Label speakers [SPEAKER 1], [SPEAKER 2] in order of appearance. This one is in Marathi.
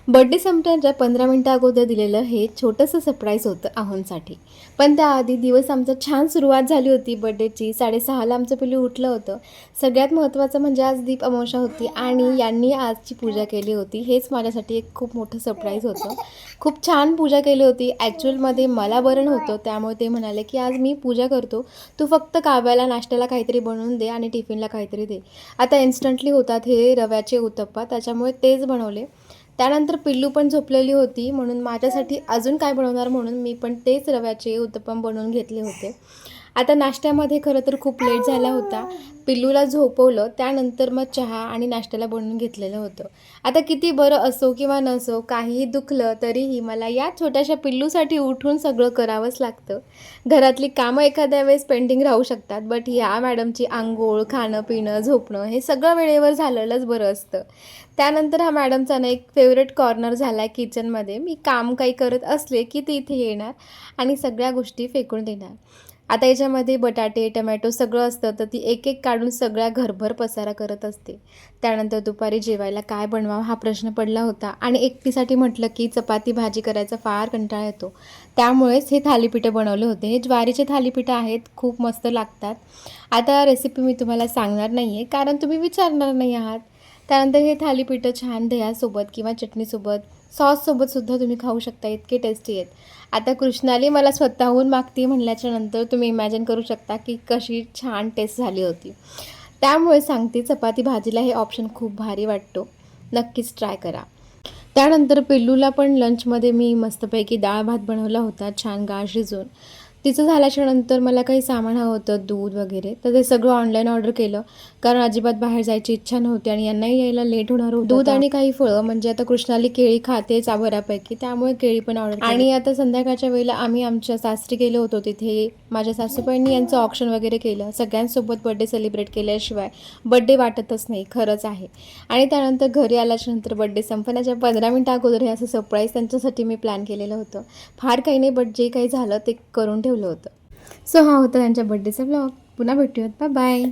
[SPEAKER 1] बर्थडे संपण्याच्या 15 मिनिटं अगोदर दिलेलं हे छोटंसं सरप्राईज होतं आहोंसाठी. पण त्याआधी दिवस आमचा छान सुरुवात झाली होती बर्थडेची. 6:30ला आमचं पिल्लू उठलं होतं. सगळ्यात महत्त्वाचं म्हणजे आज दीप अमावस्या होती आणि यांनी आजची पूजा केली होती. हेच माझ्यासाठी एक खूप मोठं सरप्राईज होतं. खूप छान पूजा केली होती. ॲक्च्युअलमध्ये मला बरं नव्हतं, त्यामुळे ते म्हणाले की आज मी पूजा करतो, तू फक्त काव्याला नाश्त्याला काहीतरी बनवून दे आणि टिफिनला काहीतरी दे. आता इन्स्टंटली होतात हे रव्याचे उत्तप्पा, त्याच्यामुळे तेच बनवले. त्यानंतर पिल्लू पण झोपलेली होती, म्हणून माझ्यासाठी अजून काय बनवणार म्हणून मी पण तेच रव्याचे उत्तप्पम बनवून घेतले होते. आता नाश्त्यामध्ये खरं तर खूप लेट झाला होता. पिल्लूला झोपवलं, त्यानंतर मग चहा आणि नाश्त्याला बनवून घेतलेलं होतं. आता किती बरं असो किंवा नसो, काहीही दुखलं तरीही मला या छोट्याशा पिल्लूसाठी उठून सगळं करावंच लागतं. घरातली कामं एखाद्या वेळेस पेंडिंग राहू शकतात, बट या मॅडमची अंघोळ, खाणं-पिणं, झोपणं हे सगळं वेळेवर झालेलंच बरं असतं. त्यानंतर हा मॅडमचा ना एक फेवरेट कॉर्नर झाला आहे किचनमध्ये. मी काम काही करत असले की ती इथे येणार आणि सगळ्या गोष्टी फेकून देणार. आता याच्यामध्ये बटाटे, टमॅटो सगळं असतं, तर ती एक-एक काढून सगळ्या घरभर पसारा करत असते. त्यानंतर दुपारी जेवायला काय बनवावं हा प्रश्न पडला होता आणि एकटीसाठी म्हटलं की चपाती भाजी करायचा फार कंटाळा येतो. त्यामुळेच हे थालीपीठं बनवले होते. हे ज्वारीचे थालीपीठं आहेत, खूप मस्त लागतात. आता रेसिपी मी तुम्हाला सांगणार नाही आहे, कारण तुम्ही विचारणार नाही आहात. त्यानंतर हे थालीपीठं छान दह्यासोबत किंवा चटणीसोबत, सॉससोबतसुद्धा तुम्ही खाऊ शकता, इतके टेस्टी आहेत. आता कृष्णाली मला स्वतःहून मागती म्हणल्याच्यानंतर तुम्ही इमॅजिन करू शकता की कशी छान टेस्ट झाली होती. त्यामुळे सांगते, चपाती भाजीला हे ऑप्शन खूप भारी वाटतो. नक्कीच ट्राय करा. त्यानंतर पिल्लूला पण लंचमध्ये मी मस्तपैकी डाळ भात बनवला होता, छान गाळ शिजवून. तिचं झाल्याच्यानंतर मला काही सामान हवं होतं, दूध वगैरे, तर ते सगळं ऑनलाईन ऑर्डर केलं. कारण अजिबात बाहेर जायची इच्छा नव्हती आणि यांनाही यायला लेट होणार होतं. दूध आणि काही फळं, म्हणजे आता कृष्णाली केळी खातेच बऱ्यापैकी, त्यामुळे केळी पण ऑर्डर केली. आणि आता संध्याकाळच्या वेळेला आम्ही आमच्या सासरी गेलो होतो. तिथे माझ्या सासूबाईंनी यांचं ऑप्शन वगैरे केलं. सगळ्यांसोबत बर्थडे सेलिब्रेट केल्याशिवाय बर्थडे वाटतच नाही, खरंच आहे. आणि त्यानंतर घरी आल्याच्यानंतर बर्थडे संपण्याच्या 15 मिनिटं अगोदर हे असं सरप्राईज त्यांच्यासाठी मी प्लॅन केलेलं होतं. फार काही नाही, बट जे काही झालं ते करून ठेवलं होतं. सो हा होता त्यांच्या बर्थडेचा ब्लॉग. पुन्हा भेटूयात. Bye bye.